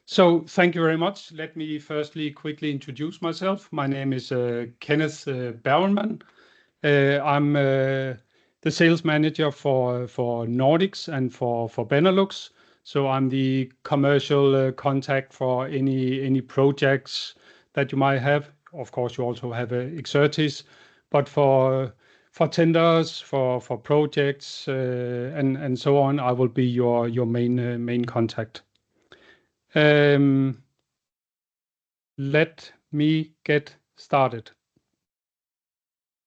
So thank you very much. Let me firstly quickly introduce myself. My name is Kenneth Bergelmann. I'm the sales manager for Nordics and for Benelux. So I'm the commercial contact for any projects that you might have. Of course, you also have expertise, but for tenders, for projects, and so on, I will be your main contact. Let me get started.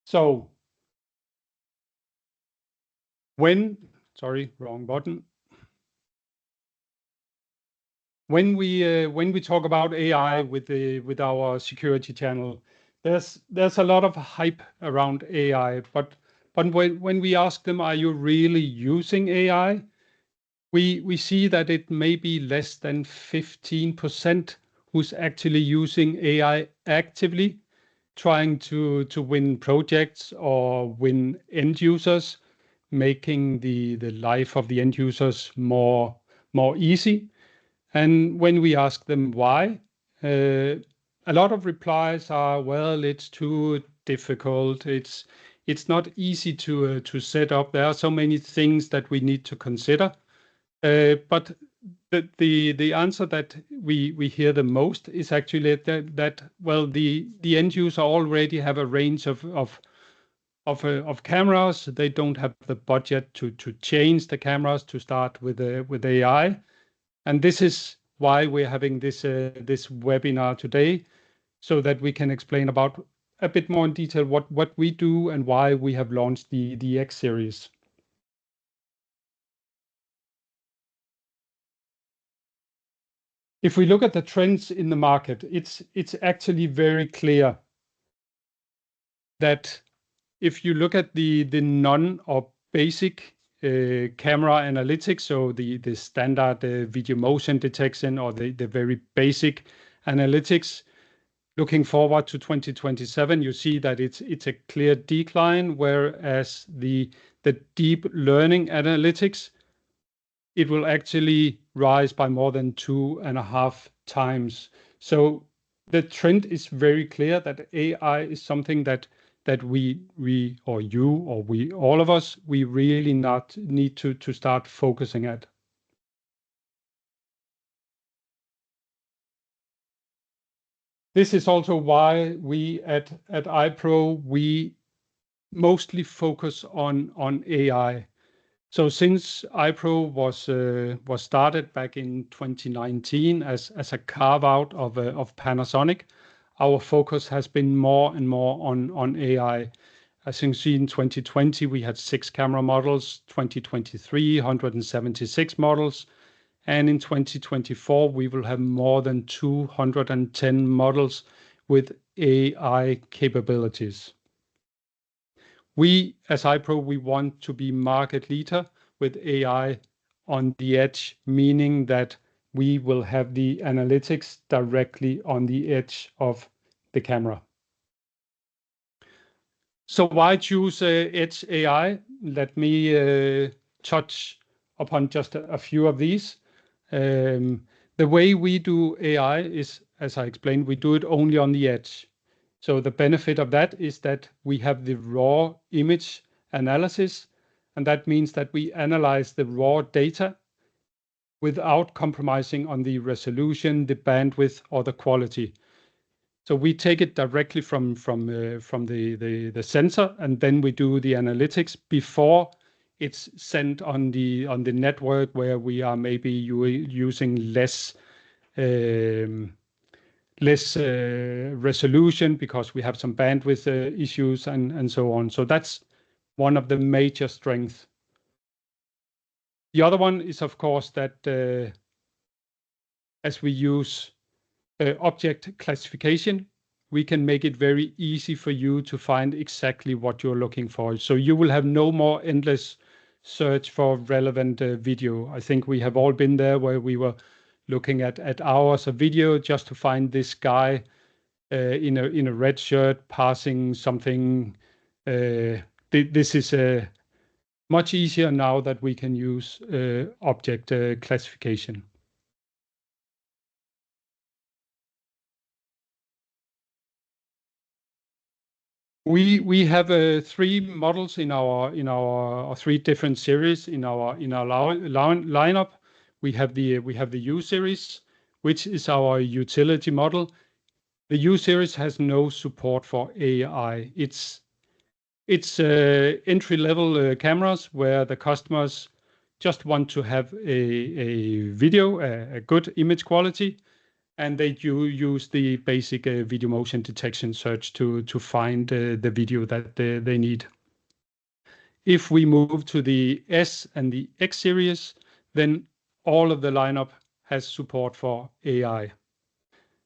So sorry, wrong button. When we talk about AI with our security channel, there's a lot of hype around AI, but when we ask them, are you really using AI? We see that it may be less than 15% who's actually using AI actively, trying to win projects or win end users, making the life of the end users more easy. And when we ask them why, a lot of replies are, well, it's too difficult. It's not easy to set up. There are so many things that we need to consider. But the answer that we hear the most is actually that well, the end user already have a range of cameras. They don't have the budget to change the cameras to start with AI, and this is why we're having this webinar today, so that we can explain about a bit more in detail what we do and why we have launched the X series. If we look at the trends in the market, it's actually very clear that if you look at the non or basic camera analytics, so the standard video motion detection or the very basic analytics, looking forward to 2027, you see that it's a clear decline, whereas the deep learning analytics, it will actually rise by more than 2.5 times. So the trend is very clear that AI is something that we or you or we all of us, we really not need to start focusing at. This is also why we at iPro, we mostly focus on AI. So since iPro was started back in 2019 as a carve out of Panasonic, our focus has been more and more on AI. As you can see, in 2020 we had 6 camera models, 2023 176 models, and in 2024 we will have more than 210 models with AI capabilities. We, as iPro, we want to be market leader with AI on the edge, meaning that we will have the analytics directly on the edge of the camera. So why choose Edge AI? Let me touch upon just a few of these. The way we do AI is, as I explained, we do it only on the edge. So the benefit of that is that we have the raw image analysis, and that means that we analyze the raw data without compromising on the resolution, the bandwidth, or the quality. So we take it directly from the sensor, and then we do the analytics before it's sent on the network, where we are maybe using less resolution because we have some bandwidth issues and so on. So that's one of the major strengths. The other one is, of course, that as we use object classification, we can make it very easy for you to find exactly what you're looking for. So you will have no more endless search for relevant video. I think we have all been there, where we were looking at hours of video just to find this guy in a red shirt passing something. This is much easier now that we can use object classification. We have 3 models in our 3 different series in our lineup. We have the U series, which is our utility model. The U series has no support for AI. It's entry-level cameras where the customers just want to have a video, a good image quality, and they use the basic video motion detection search to find the video that they need. If we move to the S and the X series, then all of the lineup has support for AI.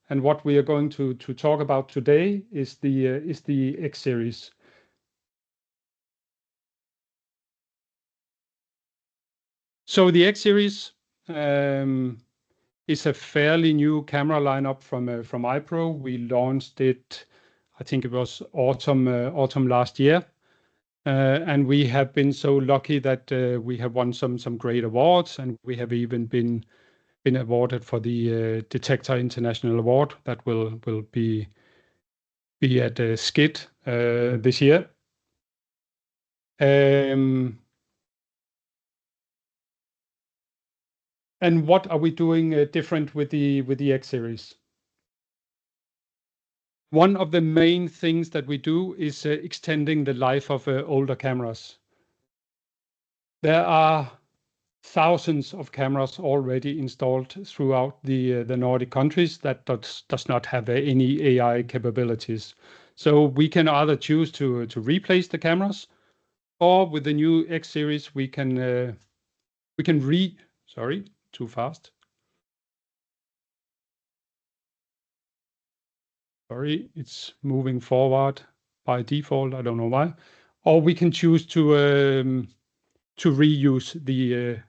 And what we are going to talk about today is the X series. So the X series is a fairly new camera lineup from iPro. We launched it, I think it was autumn last year, and we have been so lucky that we have won some great awards, and we have even been awarded for the Detector International Award that will be at SKID this year. And what are we doing different with the X series? One of the main things that we do is extending the life of older cameras. There are thousands of cameras already installed throughout the Nordic countries that does not have any AI capabilities. So we can either choose to replace the cameras, or with the new X series we can sorry, too fast. Sorry, it's moving forward by default. I don't know why. Or we can choose to reuse the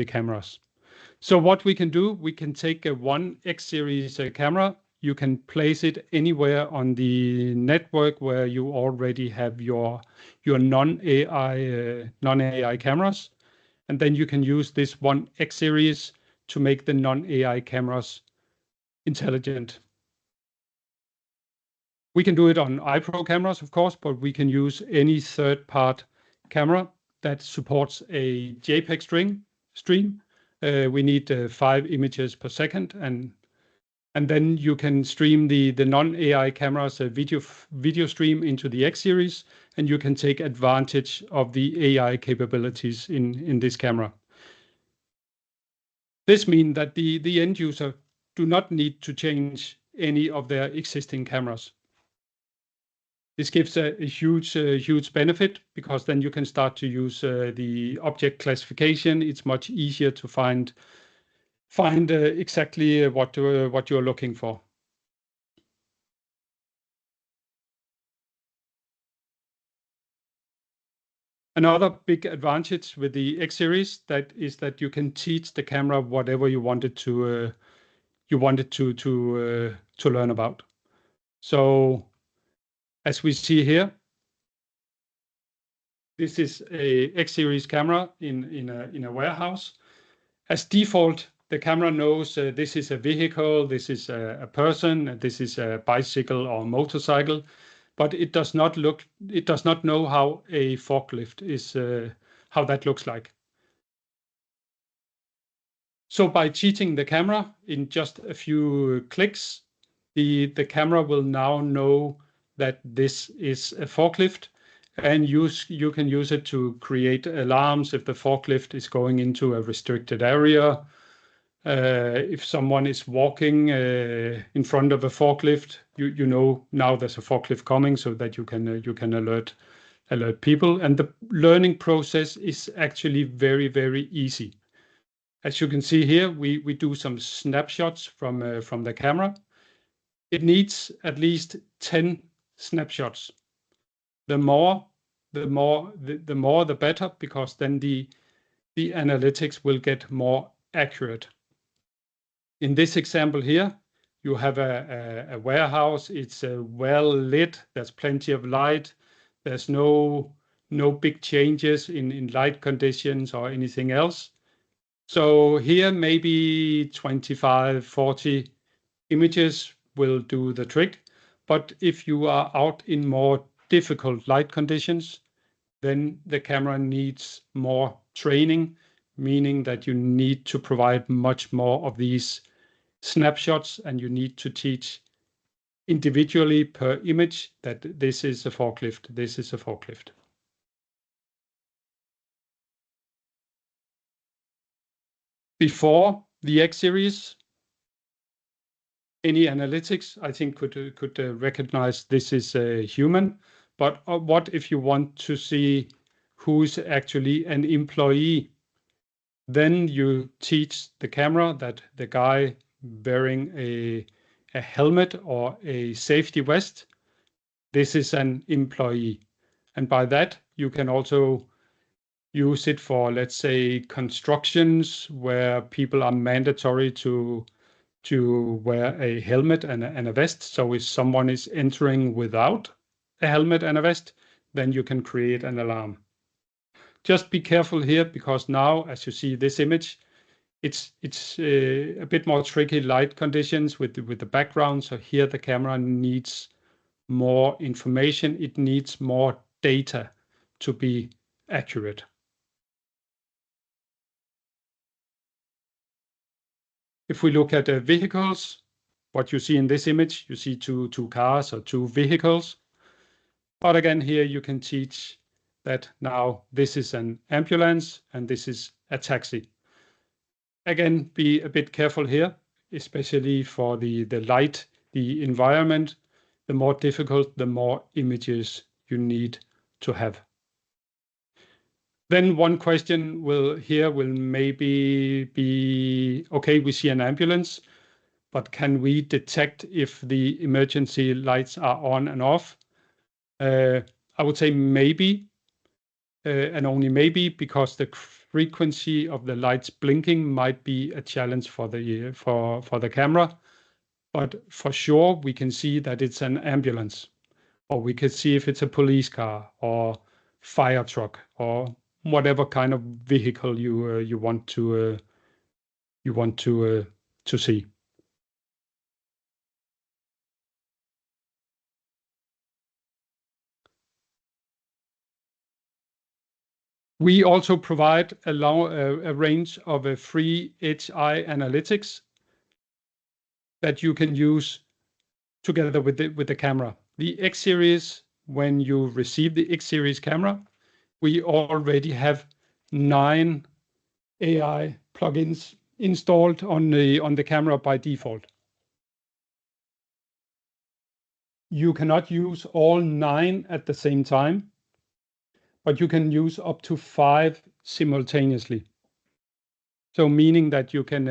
cameras. So what we can do, we can take one X series camera. You can place it anywhere on the network where you already have your non-AI cameras, and then you can use this one X series to make the non-AI cameras intelligent. We can do it on iPro cameras, of course, but we can use any third-party camera that supports a JPEG stream. We need 5 images per second, and then you can stream the non-AI cameras video stream into the X series, and you can take advantage of the AI capabilities in this camera. This means that the end user do not need to change any of their existing cameras. This gives a huge benefit, because then you can start to use the object classification. It's much easier to find exactly what you're looking for. Another big advantage with the X series is that you can teach the camera whatever you wanted to learn about. So as we see here, this is a X series camera in a warehouse. As default, the camera knows this is a vehicle, this is a person, this is a bicycle or motorcycle, but it does not know how a forklift is, how that looks like. So by teaching the camera in just a few clicks, the camera will now know that this is a forklift, and you can use it to create alarms if the forklift is going into a restricted area. If someone is walking in front of a forklift, you know now there's a forklift coming, so that you can alert people. And the learning process is actually very easy. As you can see here, we do some snapshots from the camera. It needs at least 10 snapshots. The more the better, because then the analytics will get more accurate. In this example here, you have a warehouse. It's well lit. There's plenty of light. There's no big changes in light conditions or anything else. So here maybe 25, 40 Images will do the trick, but if you are out in more difficult light conditions, then the camera needs more training, meaning that you need to provide much more of these snapshots, and you need to teach individually per image that this is a forklift, this is a forklift. Before the X-series, any analytics, I think, could recognize this is a human. But what if you want to see who's actually an employee? Then you teach the camera that the guy wearing a helmet or a safety vest, this is an employee. And by that, you can also use it for, let's say, constructions where people are mandatory to wear a helmet and a vest. So if someone is entering without a helmet and a vest, then you can create an alarm. Just be careful here, because now, as you see this image, it's a bit more tricky light conditions with the background. So here the camera needs more information. It needs more data to be accurate. If we look at the vehicles, what you see in this image, you see two cars or two vehicles. But again, here you can teach that now this is an ambulance and this is a taxi. Again, be a bit careful here, especially for the light, the environment. The more difficult, the more images you need to have. Then one question will maybe be, okay, we see an ambulance, but can we detect if the emergency lights are on and off? I would say maybe, and only maybe, because the frequency of the lights blinking might be a challenge for the camera. But for sure, we can see that it's an ambulance, or we can see if it's a police car or fire truck or whatever kind of vehicle you want to see. We also provide a range of free HI analytics that you can use together with the camera. The X-series, when you receive the X-series camera, we already have 9 AI plugins installed on the camera by default. You cannot use all 9 at the same time, but you can use up to 5 simultaneously. So meaning that you can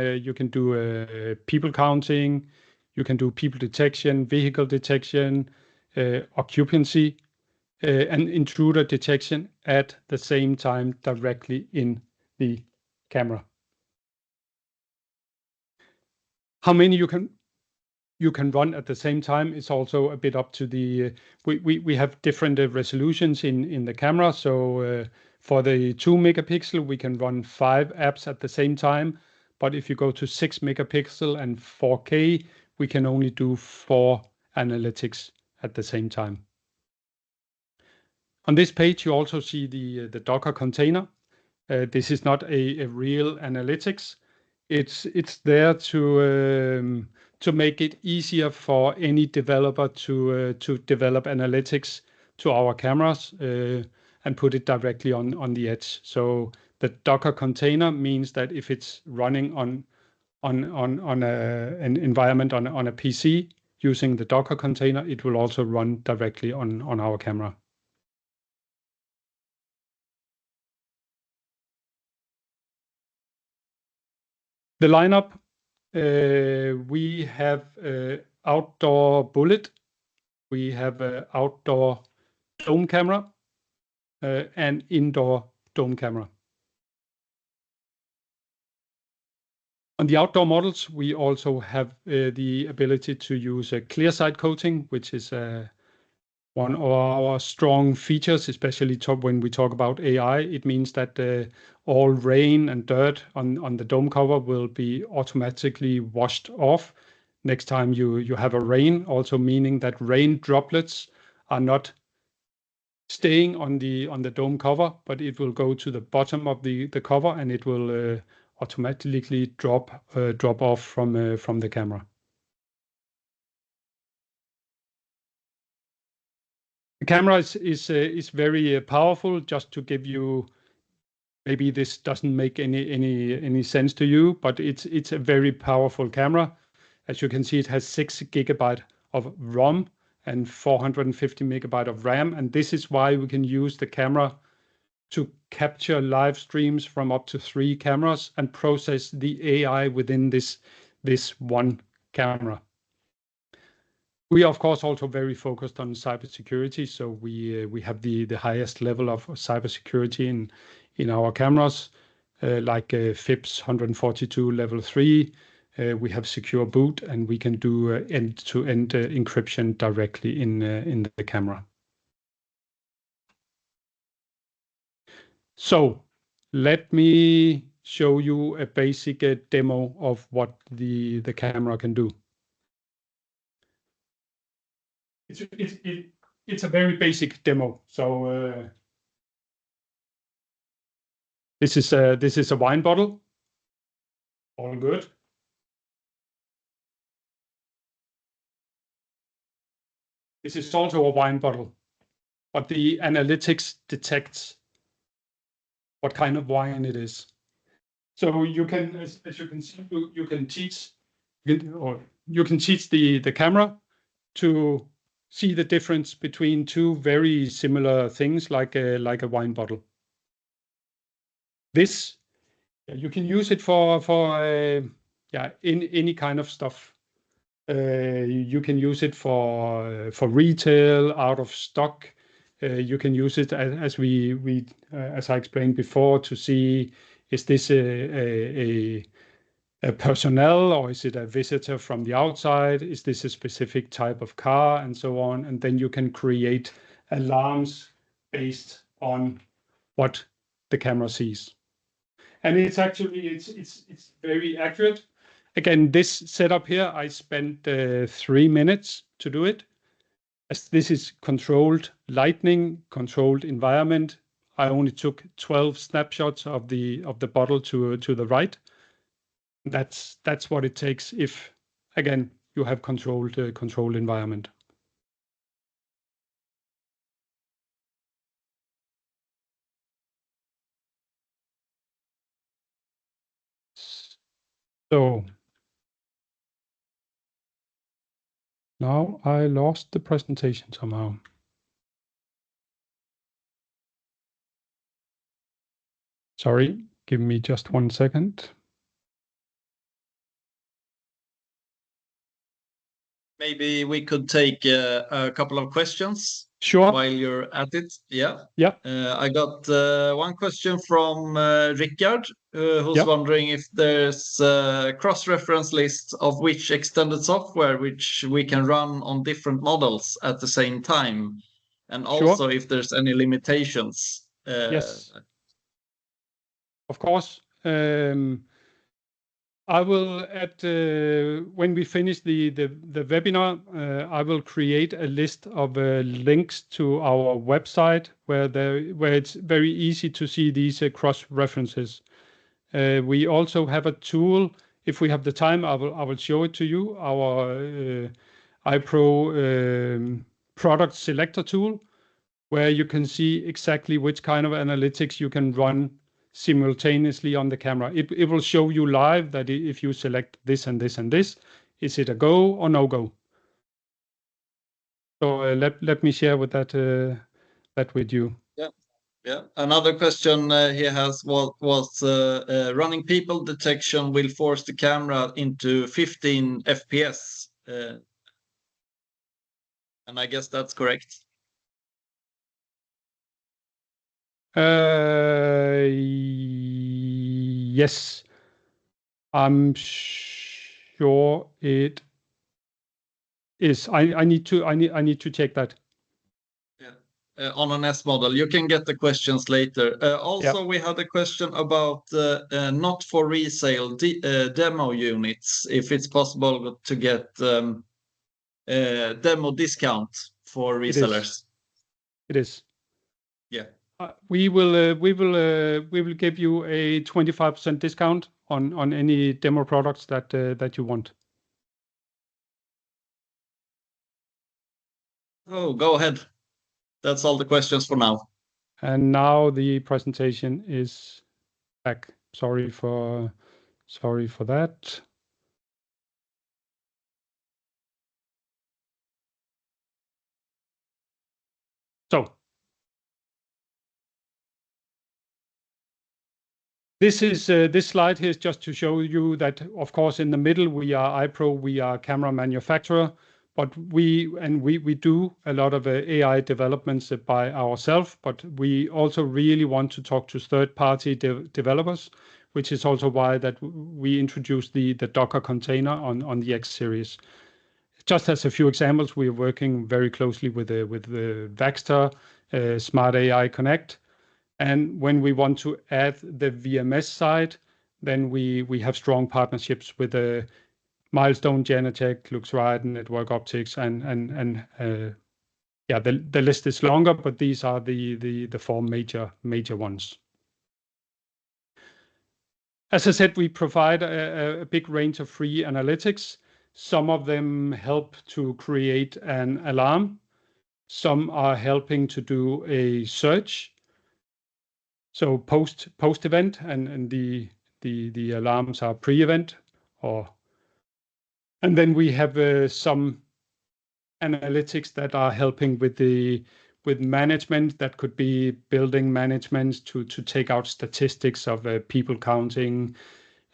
do people counting, you can do people detection, vehicle detection, occupancy, and intruder detection at the same time directly in the camera. How many you can run at the same time is also a bit up to the. We have different resolutions in the camera. So for the 2 megapixel, we can run 5 apps at the same time. But if you go to 6 megapixel and 4K, we can only do 4 analytics at the same time. On this page, you also see the Docker container. This is not a real analytics. It's there to make it easier for any developer to develop analytics to our cameras and put it directly on the edge. So the Docker container means that if it's running on an environment on a PC using the Docker container, it will also run directly on our camera. The lineup, we have outdoor bullet, we have outdoor dome camera, and indoor dome camera. On the outdoor models, we also have the ability to use a clear side coating, which is one of our strong features, especially when we talk about AI. It means that all rain and dirt on the dome cover will be automatically washed off, next time you have a rain, also meaning that rain droplets are not staying on the dome cover, but it will go to the bottom of the cover, and it will automatically drop off from the camera. The camera is very powerful. Just to give you, maybe this doesn't make any sense to you, but it's a very powerful camera. As you can see, it has 6 GB of ROM and 450 MB of RAM, and this is why we can use the camera to capture live streams from up to 3 cameras and process the AI within this one camera. We are, of course, also very focused on cybersecurity, so we have the highest level of cybersecurity in our cameras, like FIPS 142 level 3. We have secure boot, and we can do end-to-end encryption directly in the camera. So let me show you a basic demo of what the camera can do. It's a very basic demo. So this is a wine bottle. All good. This is also a wine bottle, but the analytics detects what kind of wine it is. So you can, as you can see, you can teach the camera to see the difference between 2 very similar things, like a wine bottle. This you can use it for in any kind of stuff. You can use it for retail, out of stock. You can use it as I explained before, to see, is this a personnel, or is it a visitor from the outside? Is this a specific type of car, and so on? And then you can create alarms based on what the camera sees. And it's actually it's very accurate. Again, this setup here, I spent 3 minutes to do it. As this is controlled lighting, controlled environment, I only took 12 snapshots of the bottle to the right. That's what it takes if, again, you have controlled environment. So now I lost the presentation somehow. Sorry, give me just 1 second. Maybe we could take a couple of questions. Sure. While you're at it. Yeah. Yeah. I got 1 question from Rickard, who's wondering if there's a cross-reference list of which extended software which we can run on different models at the same time, and also if there's any limitations. Yes. Of course. I will when we finish the webinar, I will create a list of links to our website where it's very easy to see these cross references. We also have a tool. If we have the time, I will show it to you. Our iPro product selector tool, where you can see exactly which kind of analytics you can run simultaneously on the camera. It will show you live that if you select this and this and this, is it a go or no go? So let me share with that with you. Yeah. Another question he has was running people detection will force the camera into 15 FPS, and I guess that's correct. Yes, I'm sure it is. I need to check that. Yeah. on an S model. You can get the questions later. Also, we had a question about not for resale demo units, if it's possible to get demo discount for resellers. It is. Yeah. We will give you a 25% discount on any demo products that you want. Oh, go ahead. That's all the questions for now. And now the presentation is back. Sorry for that. So this slide here is just to show you that, of course, in the middle we are iPro, we are camera manufacturer, but we do a lot of AI developments by ourselves, but we also really want to talk to third-party developers, which is also why that we introduced the Docker container on the X series. Just as a few examples, we are working very closely with the Vaxter, Smart AI Connect. And when we want to add the VMS side, then we have strong partnerships with Milestone, Genetec, LuxRide, Network Optics, and yeah, the list is longer, but these are the four major ones. As I said, we provide a big range of free analytics. Some of them help to create an alarm. Some are helping to do a search. So post event, and the alarms are pre-event, and then we have some analytics that are helping with management. That could be building management to take out statistics of people counting,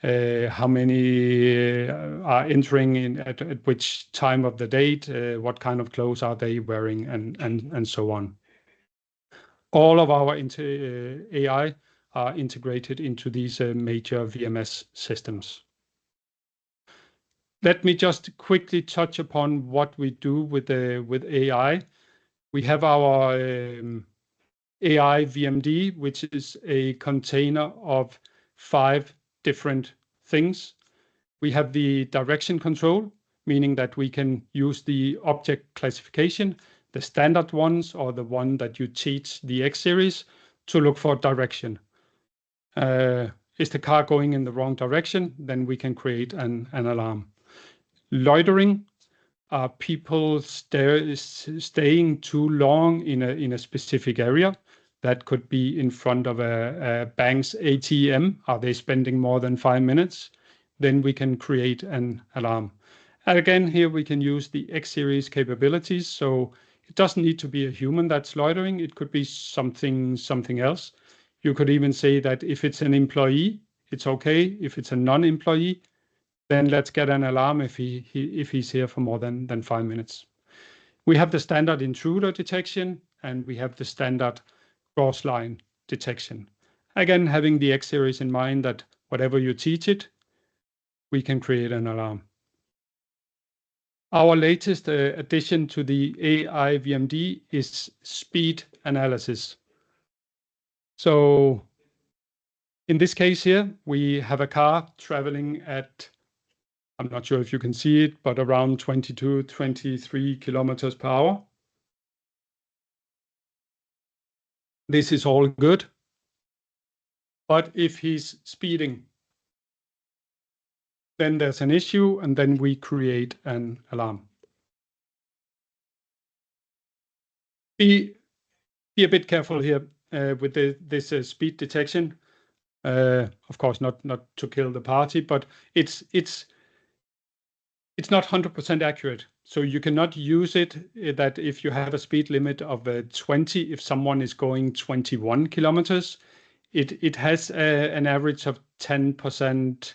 how many are entering in at which time of the date, what kind of clothes are they wearing, and so on. All of our AI are integrated into these major VMS systems. Let me just quickly touch upon what we do with AI. We have our AI VMD, which is a container of 5 different things. We have the direction control, meaning that we can use the object classification, the standard ones, or the one that you teach the X series, to look for direction. Is the car going in the wrong direction? Then we can create an alarm. Loitering are people staying too long in a specific area. That could be in front of a bank's ATM. Are they spending more than 5 minutes? Then we can create an alarm. And again, here we can use the X series capabilities. So it doesn't need to be a human that's loitering. It could be something else. You could even say that if it's an employee, it's okay. If it's a non-employee, then let's get an alarm if he's here for more than 5 minutes. We have the standard intruder detection, and we have the standard cross-line detection. Again, having the X series in mind that whatever you teach it, we can create an alarm. Our latest addition to the AI VMD is speed analysis. So in this case here, we have a car traveling at, I'm not sure if you can see it, but around 22, 23 kilometers per hour. This is all good. But if he's speeding, then there's an issue, and then we create an alarm. Be a bit careful here with this speed detection. Of course, not to kill the party, but it's not 100% accurate. So you cannot use it that if you have a speed limit of 20, if someone is going 21 kilometers, it has an average of 10%.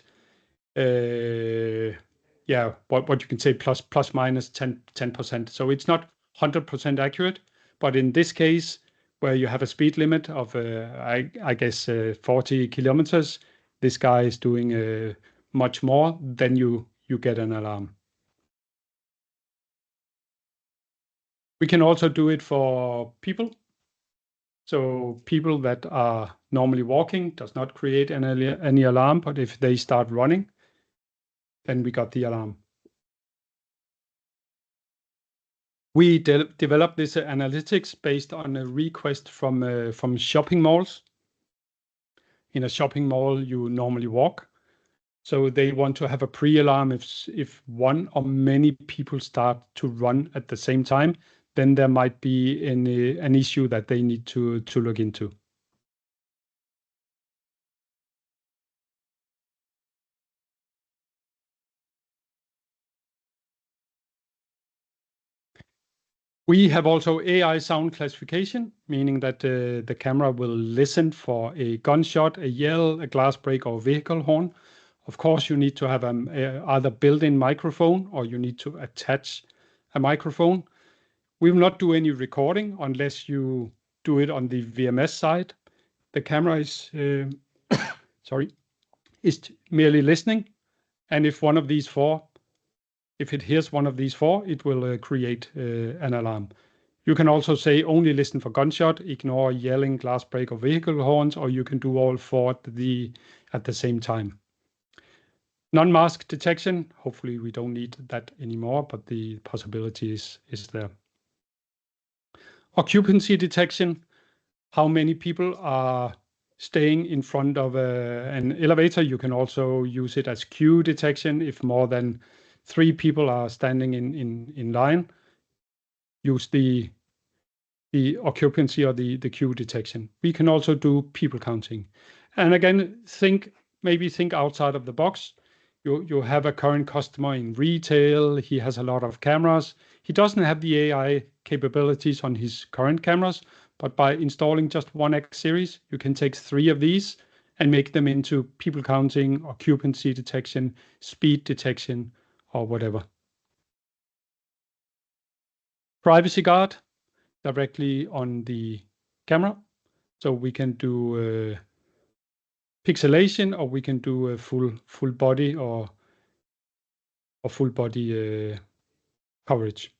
Yeah, what you can say plus minus 10%. So it's not 100% accurate, but in this case, where you have a speed limit of I guess 40 kilometers, this guy is doing much more, then you get an alarm. We can also do it for people. So people that are normally walking does not create any alarm, but if they start running, then we got the alarm. We developed this analytics based on a request from shopping malls. In a shopping mall, you normally walk. So they want to have a pre-alarm if one or many people start to run at the same time, then there might be an issue that they need to look into. We have also AI sound classification, meaning that the camera will listen for a gunshot, a yell, a glass break, or vehicle horn. Of course, you need to have either built-in microphone or you need to attach a microphone. We will not do any recording unless you do it on the VMS side. The camera is merely listening, and if it hears one of these four, it will create an alarm. You can also say only listen for gunshot, ignore yelling, glass break, or vehicle horns, or you can do all four at the same time. Non-mask detection, hopefully we don't need that anymore, but the possibility is there. Occupancy detection, how many people are staying in front of an elevator. You can also use it as queue detection. If more than 3 people are standing in line, use the occupancy or the queue detection. We can also do people counting. And again, maybe think outside of the box. You have a current customer in retail. He has a lot of cameras. He doesn't have the AI capabilities on his current cameras, but by installing just one X-series, you can take 3 of these and make them into people counting, occupancy detection, speed detection, or whatever. Privacy guard directly on the camera. So we can do pixelation, or we can do a full body or full body coverage.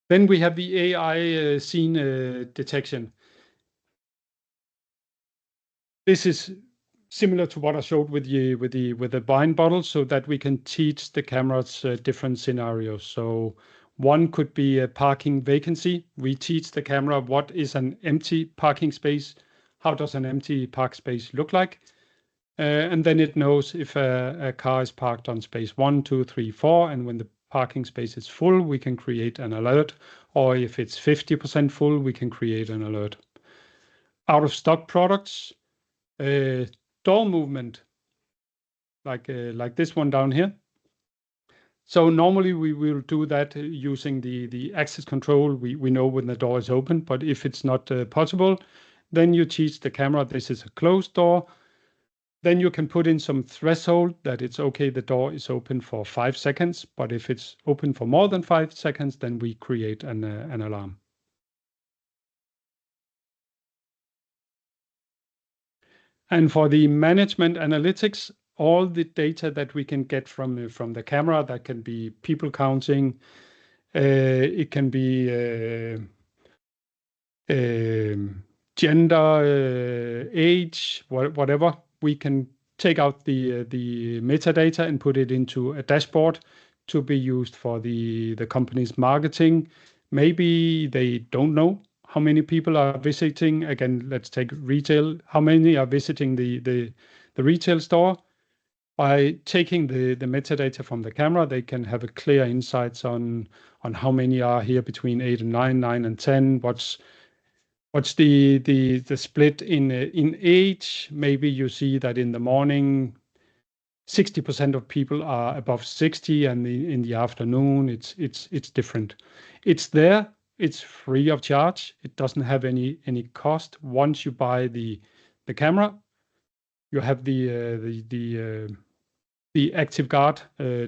Then we have the AI scene detection. This is similar to what I showed with the wine bottle, so that we can teach the cameras different scenarios. So one could be a parking vacancy. We teach the camera what is an empty parking space. How does an empty park space look like? And then it knows if a car is parked on space 1, 2, 3, 4, and when the parking space is full, we can create an alert. Or if it's 50% full, we can create an alert. Out of stock products, door movement, like this one down here. So normally we will do that using the access control. We know when the door is open, but if it's not possible, then you teach the camera this is a closed door. Then you can put in some threshold that it's okay, the door is open for 5 seconds, but if it's open for more than 5 seconds, then we create an alarm. And for the management analytics, all the data that we can get from the camera, that can be people counting, it can be gender, age, whatever. We can take out the metadata and put it into a dashboard to be used for the company's marketing. Maybe they don't know how many people are visiting. Again, let's take retail. How many are visiting the retail store? By taking the metadata from the camera, they can have a clear insights on how many are here between 8 and 9, 9 and 10. What's the split in age? Maybe you see that in the morning, 60% of people are above 60, and in the afternoon, it's different. It's there. It's free of charge. It doesn't have any cost. Once you buy the camera, you have the Active Guard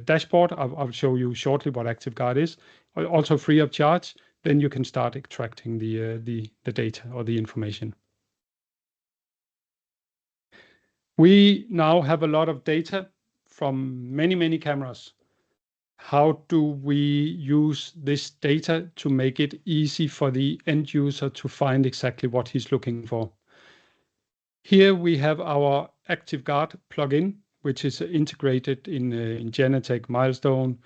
dashboard. I'll show you shortly what Active Guard is. Also free of charge. Then you can start extracting the data or the information. We now have a lot of data from many cameras. how do we use this data to make it easy for the end user to find exactly what he's looking for? Here we have our ActiveGuard plugin, which is integrated in Genetec, Milestone,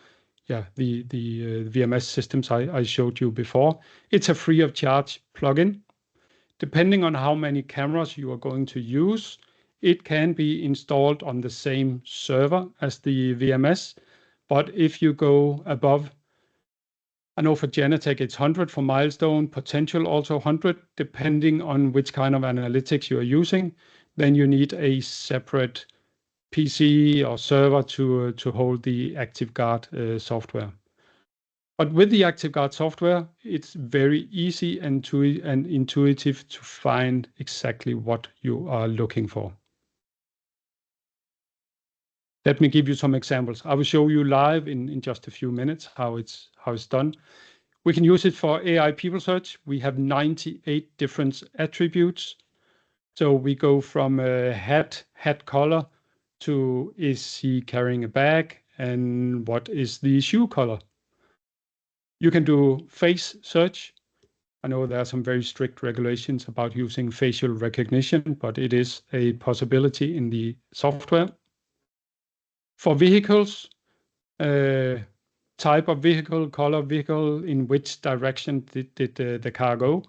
the VMS systems I showed you before. It's a free of charge plugin. Depending on how many cameras you are going to use, it can be installed on the same server as the VMS. But if you go above, I know for Genetec it's 100, for Milestone, potential also 100, depending on which kind of analytics you are using, then you need a separate PC or server to hold the ActiveGuard software. But with the ActiveGuard software, it's very easy and intuitive to find exactly what you are looking for. Let me give you some examples. I will show you live in just a few minutes how it's done. We can use it for AI people search. We have 98 different attributes. So we go from a hat color to is he carrying a bag and what is the shoe color. You can do face search. I know there are some very strict regulations about using facial recognition, but it is a possibility in the software. For vehicles, type of vehicle, color vehicle, in which direction did the car go,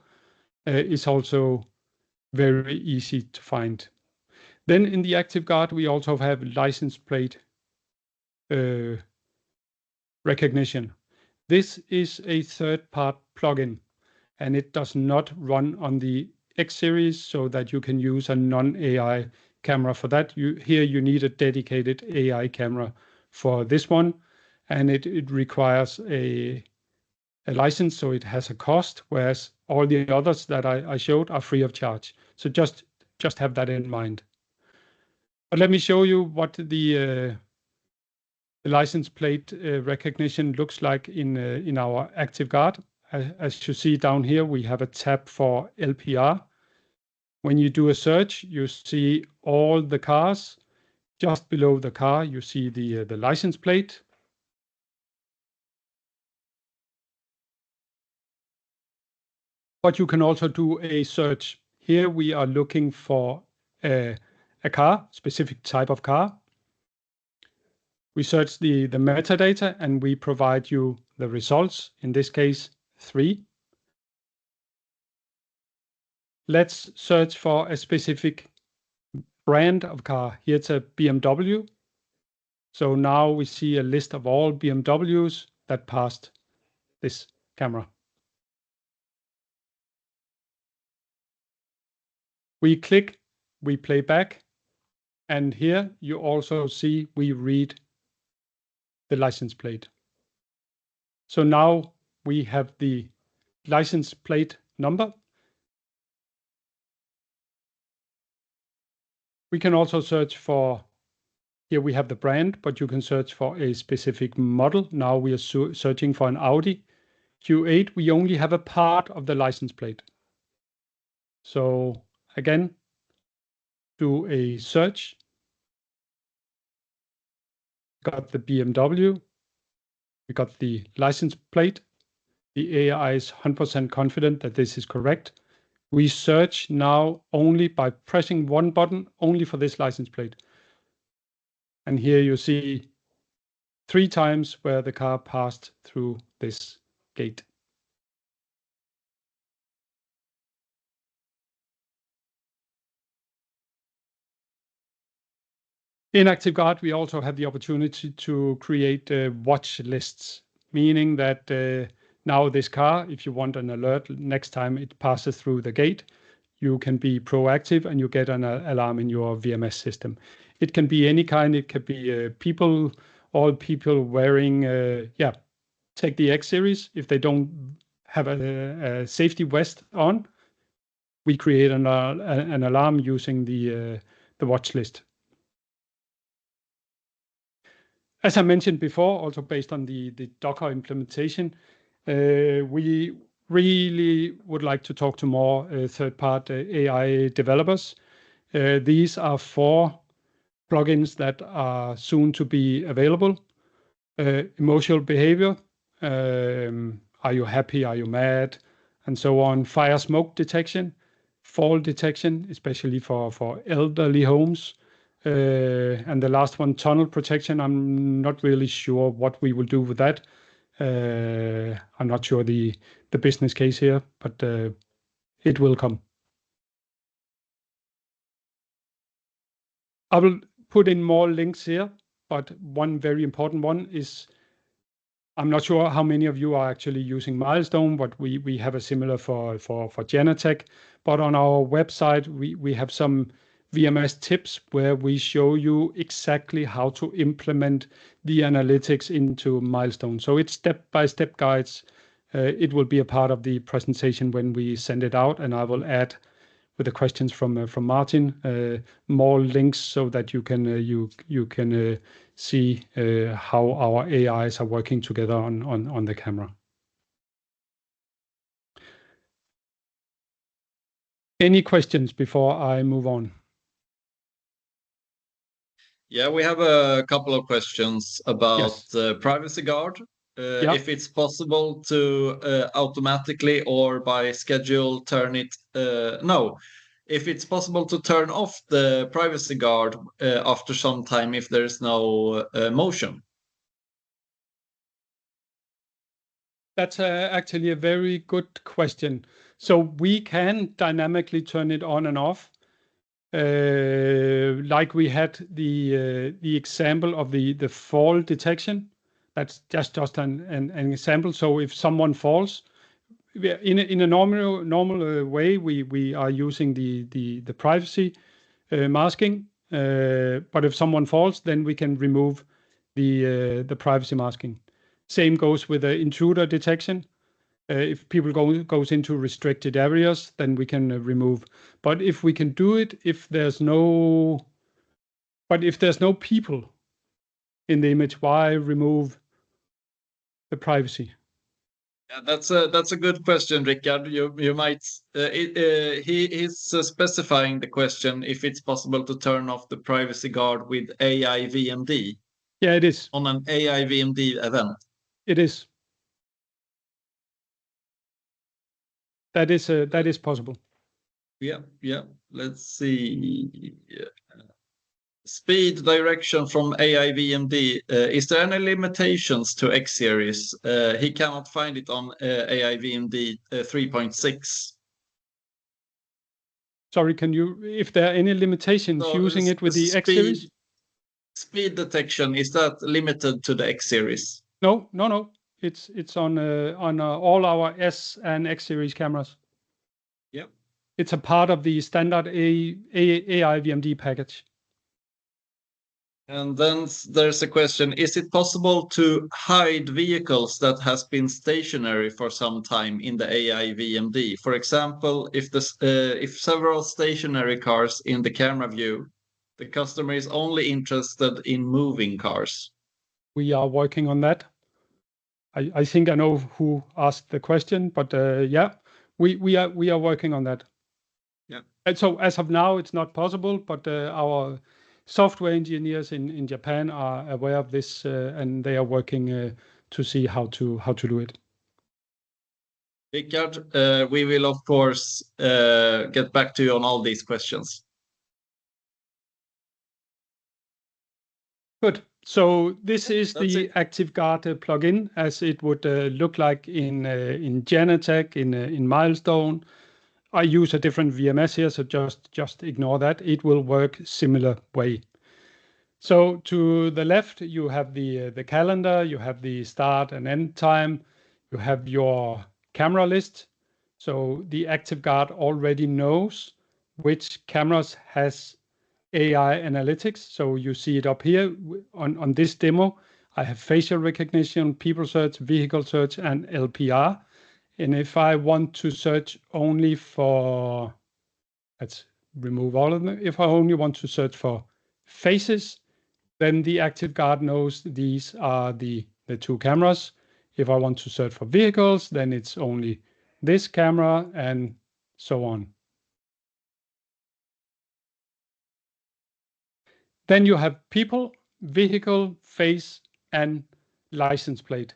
is also very easy to find. Then in the ActiveGuard, we also have license plate recognition. This is a third-part plugin, and it does not run on the X-series, so that you can use a non-AI camera for that. Here you need a dedicated AI camera for this one, and it requires a license, so it has a cost, whereas all the others that I showed are free of charge. So just have that in mind. But let me show you what the license plate recognition looks like in our ActiveGuard. As you see down here, we have a tab for LPR. When you do a search, you see all the cars. Just below the car, you see the license plate. But you can also do a search. Here we are looking for a car, specific type of car. We search the metadata and we provide you the results, in this case, 3. Let's search for a specific brand of car. Here it's a BMW. So now we see a list of all BMWs that passed this camera. We click, we play back, and here you also see we read the license plate. So now we have the license plate number. We can also search for, here we have the brand, but you can search for a specific model. Now we are searching for an Audi Q8. We only have a part of the license plate. So again, do a search. Got the BMW. We got the license plate. The AI is 100% confident that this is correct. We search now only by pressing one button, only for this license plate. And here you see 3 times where the car passed through this gate. In ActiveGuard, we also have the opportunity to create watch lists, meaning that now this car, if you want an alert next time it passes through the gate, you can be proactive and you get an alarm in your VMS system. It can be any kind. It could be people, all people wearing, take the X-series. If they don't have a safety vest on, we create an alarm using the watch list. As I mentioned before, also based on the Docker implementation, we really would like to talk to more third-party AI developers. These are 4 plugins that are soon to be available. emotional behavior. Are you happy? Are you mad? And so on. Fire smoke detection, fall detection, especially for elderly homes. And the last one, tunnel protection. I'm not really sure what we will do with that. I'm not sure the business case here, but it will come. I will put in more links here, but one very important one is, I'm not sure how many of you are actually using Milestone, but we have a similar for Genetec. But on our website, we have some VMS tips where we show you exactly how to implement the analytics into Milestone. So it's step-by-step guides. It will be a part of the presentation when we send it out, and I will add, with the questions from Martin, more links so that you can see how our AIs are working together on the camera. Any questions before I move on? Yeah, we have a couple of questions about Yes. Privacy Guard. Yeah. If it's possible to automatically or by schedule turn it, if it's possible to turn off the Privacy Guard after some time if there's no motion. That's actually a very good question. So we can dynamically turn it on and off. Like we had the example of the fall detection. That's just an example. So if someone falls, in a normal way, we are using the privacy masking. But if someone falls, then we can remove the privacy masking. Same goes with the intruder detection. If people goes into restricted areas, then we can remove. But if we can do it, if there's no people in the image, why remove the privacy? Yeah, that's a good question, Rickard. You might he's specifying the question if it's possible to turn off the Privacy Guard with AI VMD. Yeah, it is. On an AI VMD event. It is. That is possible. Yeah. Let's see. Speed direction from AI VMD. Is there any limitations to X-series? He cannot find it on AI VMD 3.6. Sorry, if there are any limitations using it with the X-series? Speed detection, is that limited to the X-series? No. It's on all our S and X-series cameras. Yep. It's a part of the standard AI VMD package. And then there's a question, is it possible to hide vehicles that has been stationary for some time in the AI VMD? For example, if several stationary cars in the camera view, the customer is only interested in moving cars. We are working on that. I think I know who asked the question, but yeah, we are working on that. Yeah. And so as of now, it's not possible, but our software engineers in Japan are aware of this, and they are working to see how to do it. Rickard, we will of course get back to you on all these questions. Good. So this is the ActiveGuard plugin as it would look like in Genetec, in Milestone. I use a different VMS here, so just ignore that. It will work similar way. So to the left, you have the calendar, you have the start and end time, you have your camera list. So the ActiveGuard already knows which cameras has AI analytics. So you see it up here on this demo. I have facial recognition, people search, vehicle search, and LPR. And if I want to search only for, let's remove all of them. If I only want to search for faces, then the ActiveGuard knows these are the two cameras. If I want to search for vehicles, then it's only this camera and so on. Then you have people, vehicle, face, and license plate.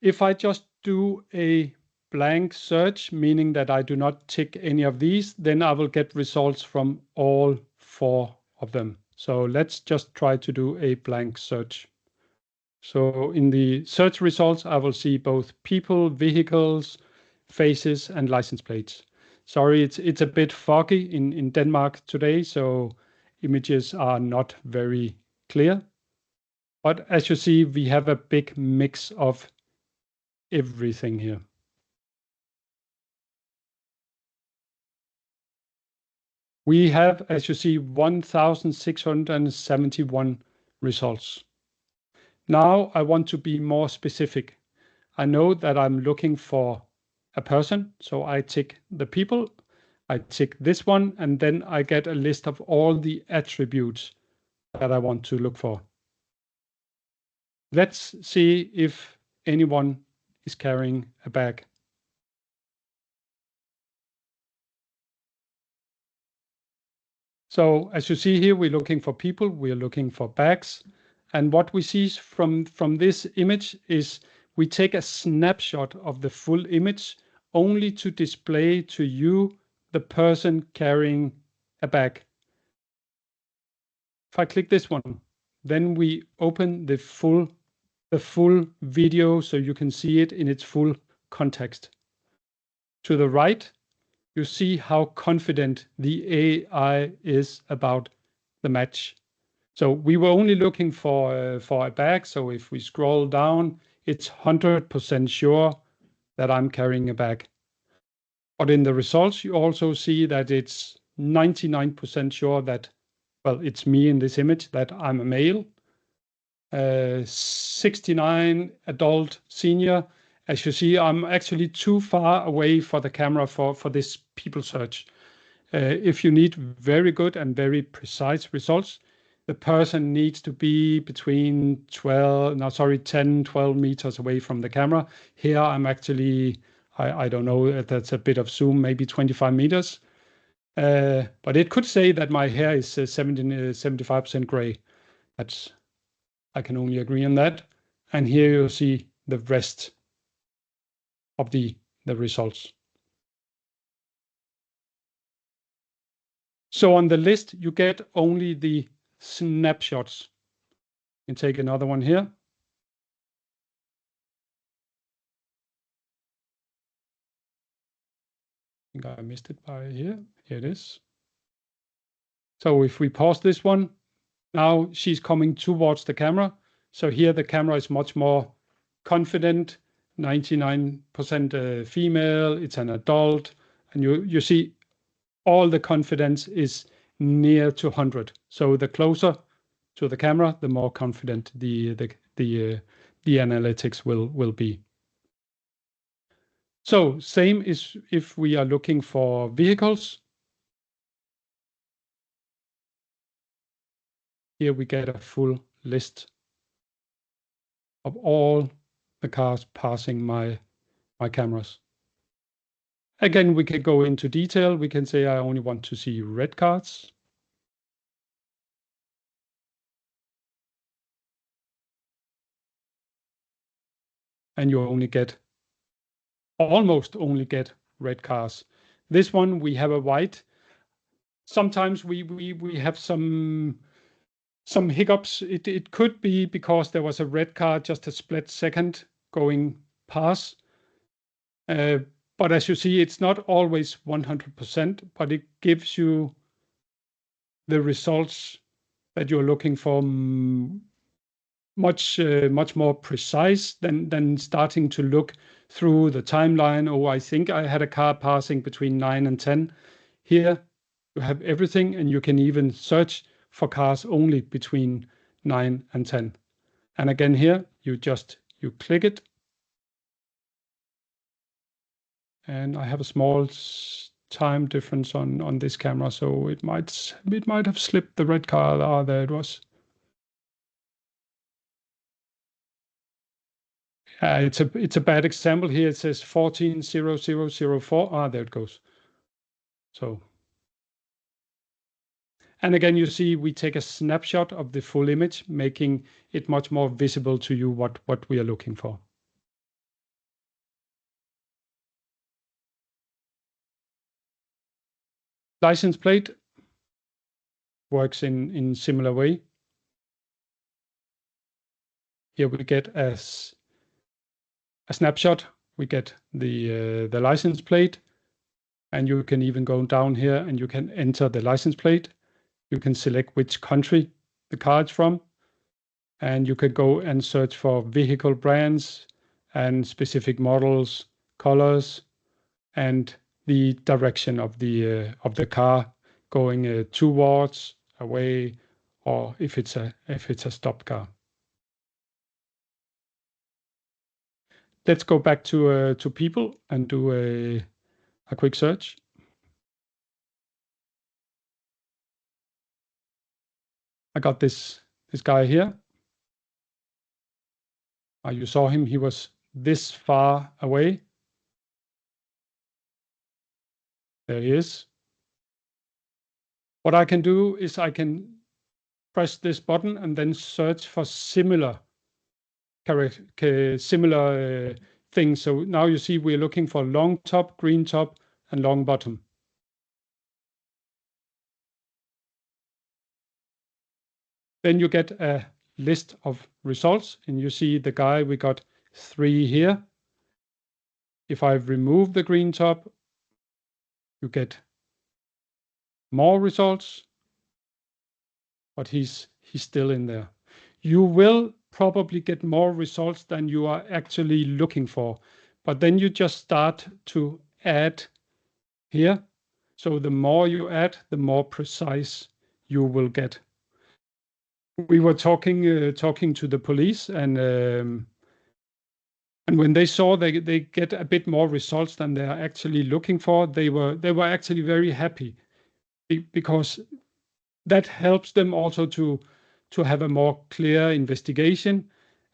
If I just do a blank search, meaning that I do not tick any of these, then I will get results from all 4 of them. So let's just try to do a blank search. So in the search results, I will see both people, vehicles, faces, and license plates. Sorry, it's a bit foggy in Denmark today, so images are not very clear. But as you see, we have a big mix of everything here. We have, as you see, 1,671 results. Now I want to be more specific. I know that I'm looking for a person, so I tick the people, I tick this one, and then I get a list of all the attributes that I want to look for. Let's see if anyone is carrying a bag. So as you see here, we're looking for people, we're looking for bags. And what we see from this image is we take a snapshot of the full image only to display to you the person carrying a bag. If I click this one, then we open the full video so you can see it in its full context. To the right, you see how confident the AI is about the match. So we were only looking for a bag. So if we scroll down, it's 100% sure that I'm carrying a bag. But in the results, you also see that it's 99% sure that, well, it's me in this image, that I'm a male. 69 adult senior. As you see, I'm actually too far away for the camera for this people search. If you need very good and very precise results, the person needs to be between 10, 12 meters away from the camera. Here I'm actually, I don't know, that's a bit of zoom, maybe 25 meters. But it could say that my hair is 75% gray. I can only agree on that. And here you see the rest of the results. So on the list, you get only the snapshots. You can take another one here. I think I missed it by here. Here it is. So if we pause this one, now she's coming towards the camera. So here the camera is much more confident, 99% female, it's an adult. And you see all the confidence is near to 100. So the closer to the camera, the more confident the analytics will be. So same is if we are looking for vehicles. Here we get a full list of all the cars passing my cameras. Again, we can go into detail. We can say I only want to see red cars. And you almost only get red cars. This one, we have a white. Sometimes we have some hiccups. It could be because there was a red car just a split second going past. But as you see, it's not always 100%, but it gives you the results that you're looking for much more precise than starting to look through the timeline. Oh, I think I had a car passing between 9 and 10. Here you have everything, and you can even search for cars only between 9 and 10. And again here, you click it. And I have a small time difference on this camera, so it might have slipped the red car. Ah, there it was. It's a bad example here. It says 140004. Ah, there it goes. So, And again, you see we take a snapshot of the full image, making it much more visible to you what we are looking for. License plate works in similar way. Here we get a snapshot. We get the license plate, and you can even go down here and you can enter the license plate. You can select which country the car is from, and you could go and search for vehicle brands and specific models, colors, and the direction of the car going towards, away, or if it's a stopped car. Let's go back to people and do a quick search. I got this guy here. You saw him, he was this far away. There he is. What I can do is I can press this button and then search for similar things. So now you see we're looking for long top, green top, and long bottom. Then you get a list of results, and you see the guy, we got 3 here. If I remove the green top, you get more results, but he's still in there. You will probably get more results than you are actually looking for, but then you just start to add here. So the more you add, the more precise you will get. We were talking to the police, and when they saw they get a bit more results than they are actually looking for, they were actually very happy, because that helps them also to have a more clear investigation.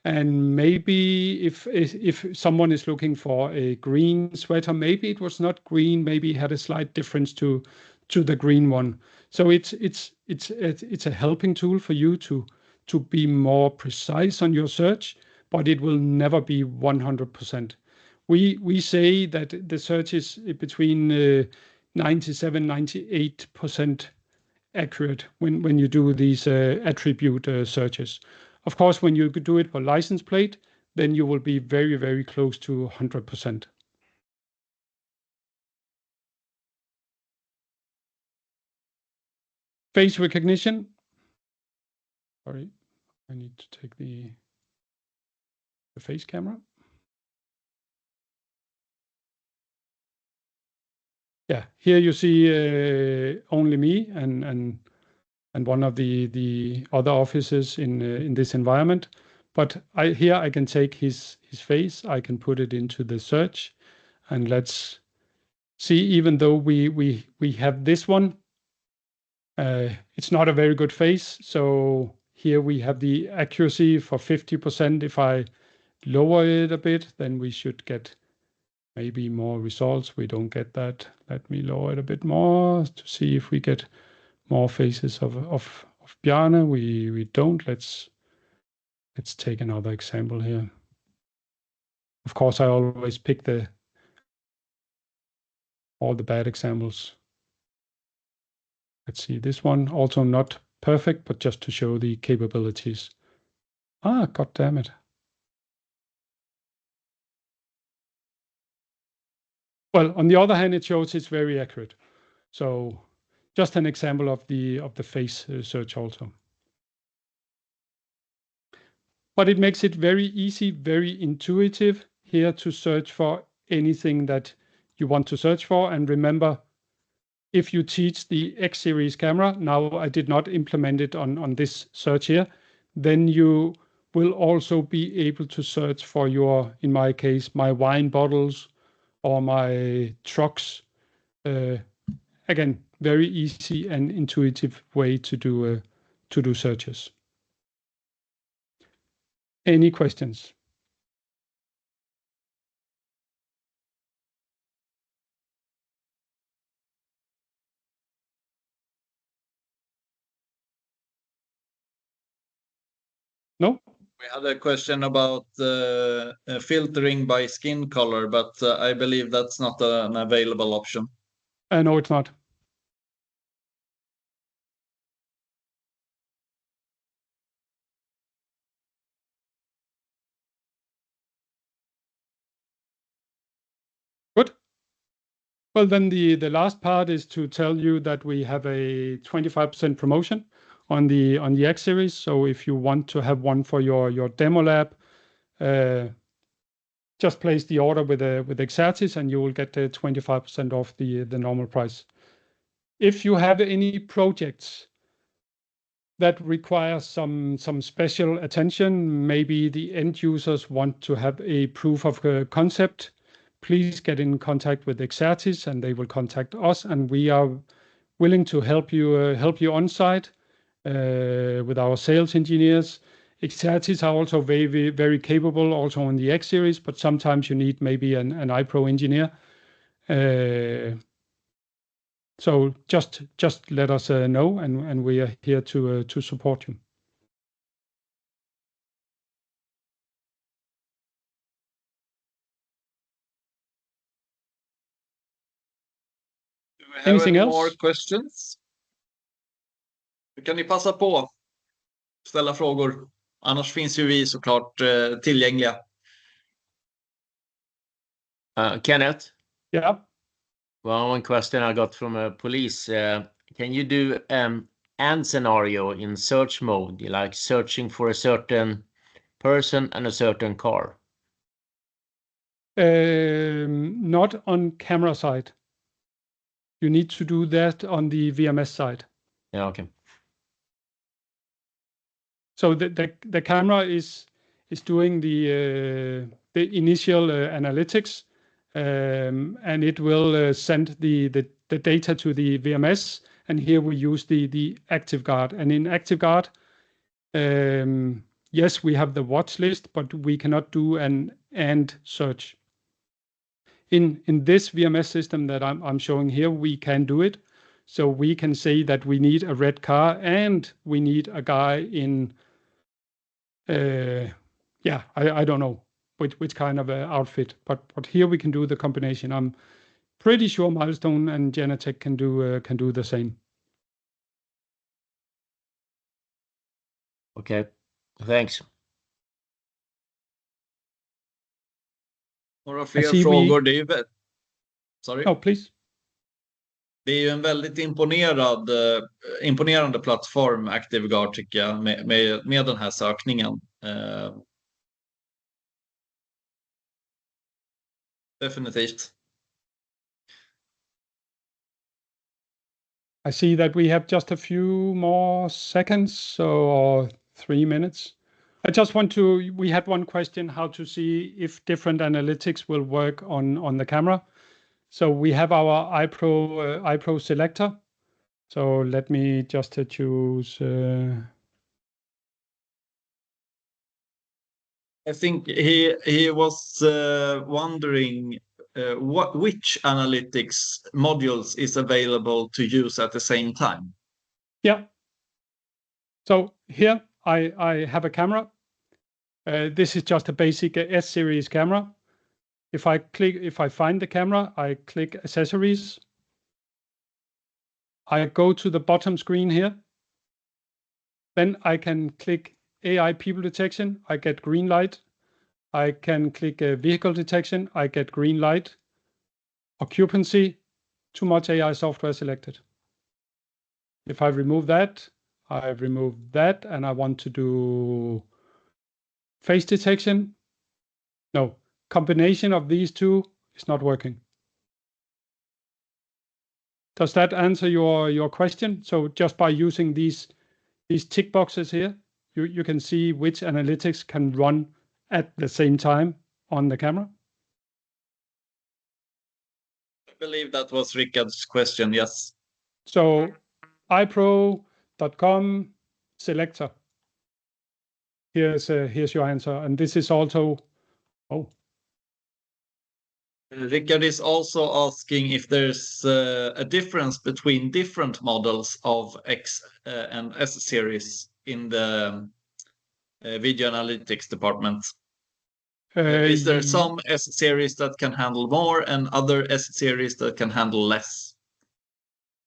And maybe if someone is looking for a green sweater, maybe it was not green, maybe it had a slight difference to the green one. So it's a helping tool for you to be more precise on your search, but it will never be 100%. We say that the search is between 97-98% accurate when you do these attribute searches. Of course, when you do it for license plate, then you will be very, very close to 100%. Face recognition. Sorry, I need to take the face camera. Yeah, here you see only me and one of the other officers in this environment. But here I can take his face, I can put it into the search, and let's see. Even though we have this one, it's not a very good face. So here we have the accuracy for 50%. If I lower it a bit, then we should get maybe more results. We don't get that. Let me lower it a bit more to see if we get more faces of Bjarne. We don't. Let's take another example here. Of course, I always pick all the bad examples. Let's see, this one also not perfect, but just to show the capabilities. God damn it. Well, on the other hand, it shows it's very accurate. So just an example of the face search also. But it makes it very easy, very intuitive here to search for anything that you want to search for. And remember, if you teach the X-series camera, now I did not implement it on this search here, then you will also be able to search for your, in my case, my wine bottles or my trucks. Again, very easy and intuitive way to do searches. Any questions? We had a question about filtering by skin color, but I believe that's not an available option. No, it's not. Good. Well, then the last part is to tell you that we have a 25% promotion on the X-series. So if you want to have one for your demo lab, just place the order with X-serien and you will get 25% off the normal price. If you have any projects that require some special attention, maybe the end users want to have a proof of concept, please get in contact with X-serien and they will contact us, and we are willing to help you on site with our sales engineers. X-serien are also very, very capable also on the X-series, but sometimes you need maybe an iPro engineer. So just let us know, and we are here to support you. Do we have Anything any else? more questions? Kan ni passa på att ställa frågor? Annars finns ju vi såklart tillgängliga. Kenneth? Yeah. Well, one question I got from a police. Can you do an scenario in search mode, like searching for a certain person and a certain car? Not on camera side. You need to do that on the VMS side. Yeah, okay. So the camera is doing the initial analytics, and it will send the data to the VMS. And here we use the active guard. And in active guard, yes, we have the watch list, but we cannot do an and search. In this VMS system that I'm showing here, we can do it. So we can say that we need a red car and we need a guy in, I don't know which kind of outfit, but here we can do the combination. I'm pretty sure Milestone and Genetec can do the same. Okay, thanks. Några fler frågor? Det är ju sorry. Oh, please. Det är ju en väldigt imponerande plattform, ActiveGuard, tycker jag, med den här sökningen. Definitivt. I see that we have just a few more seconds, or 3 minutes. We had one question, how to see if different analytics will work on the camera. So we have our iPro selector. So let me just choose. I think he was wondering which analytics modules is available to use at the same time. Yeah. So here I have a camera. This is just a basic S-series camera. If I find the camera, I click accessories. I go to the bottom screen here. Then I can click AI people detection. I get green light. I can click vehicle detection. I get green light. Occupancy, too much AI software selected. If I remove that, I remove that, and I want to do face detection. No, combination of these two is not working. Does that answer your question? So just by using these tick boxes here, you can see which analytics can run at the same time on the camera. I believe that was Rickard's question, yes. So ipro.com selector. Here's your answer, and this is also. Rickard is also asking if there's a difference between different models of X and S series in the video analytics department? Is there some S-series that can handle more and other S-series that can handle less?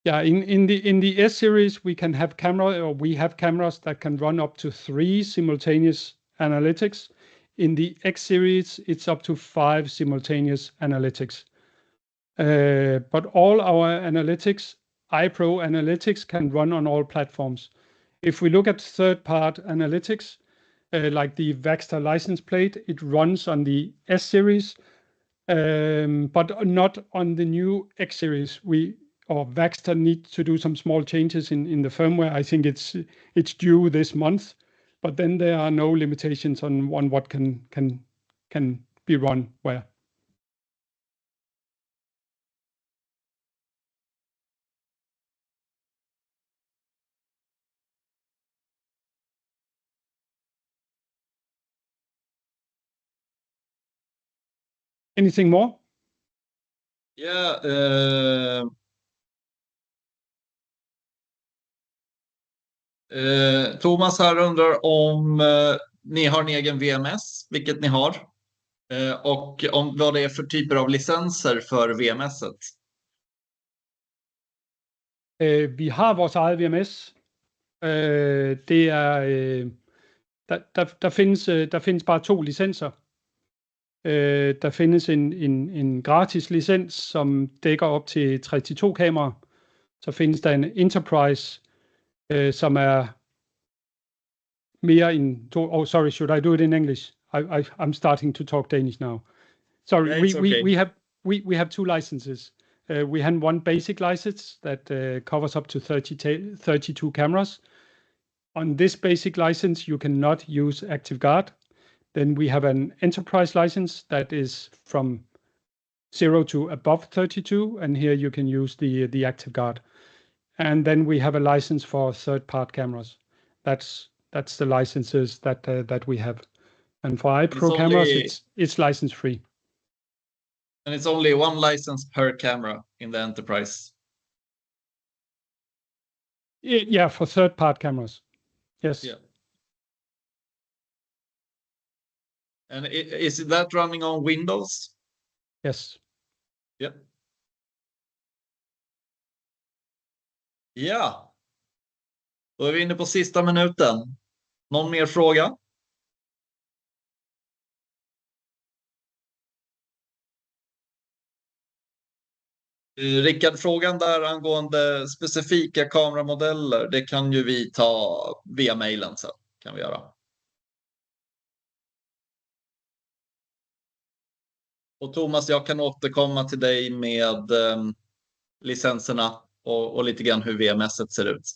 Yeah, in the S-series, we have cameras that can run up to 3 simultaneous analytics. In the X-series, it's up to 5 simultaneous analytics. But all our analytics, iPro analytics, can run on all platforms. If we look at third-party analytics, like the Vaxter license plate, it runs on the S-series, but not on the new X-series. Vaxter needs to do some small changes in the firmware. I think it's due this month, but then there are no limitations on what can be run where. Anything more? Yeah. Thomas här undrar om ni har en egen VMS, vilket ni har. Och om vad det är för typer av licenser för VMS-et. Vi har vores eget VMS. Det er der findes bare 2 licenser. Der findes en gratis licens, som dækker op til 32 kameraer. Så findes der en Enterprise, som er mere end 2. Oh, sorry, should I do it in English? I'm starting to talk Danish now. Sorry, yeah, okay. we have 2 licenses. We have one basic license that covers up to 32 cameras. On this basic license, you cannot use ActiveGuard. Then we have an enterprise license that is from 0 to above 32, and here you can use the ActiveGuard. And then we have a license for third-party cameras. That's the licenses that we have. And for iPro cameras, it's license free. And it's only 1 license per camera in the enterprise. Yeah, for third-party cameras. Yes. Yeah. And is that running on Windows? Yes. Yep. Ja. Då är vi inne på sista minuten. Någon mer fråga? Rickard, frågan där angående specifika kameramodeller, det kan ju vi ta via mailen sen. Kan vi göra. Och Thomas, jag kan återkomma till dig med licenserna och lite grann hur VMS-et ser ut.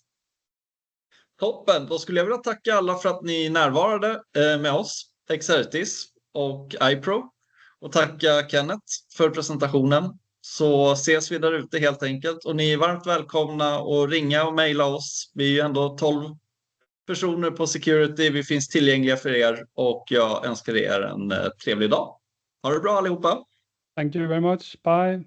Toppen, då skulle jag vilja tacka alla för att ni närvarade med oss, Exertis och iPro. Och tacka Kenneth för presentationen. Så ses vi där ute helt enkelt. Och ni är varmt välkomna att ringa och mejla oss. Vi är ju ändå 12 personer på security. Vi finns tillgängliga för er. Och jag önskar er en trevlig dag. Ha det bra allihopa. Thank you very much. Bye.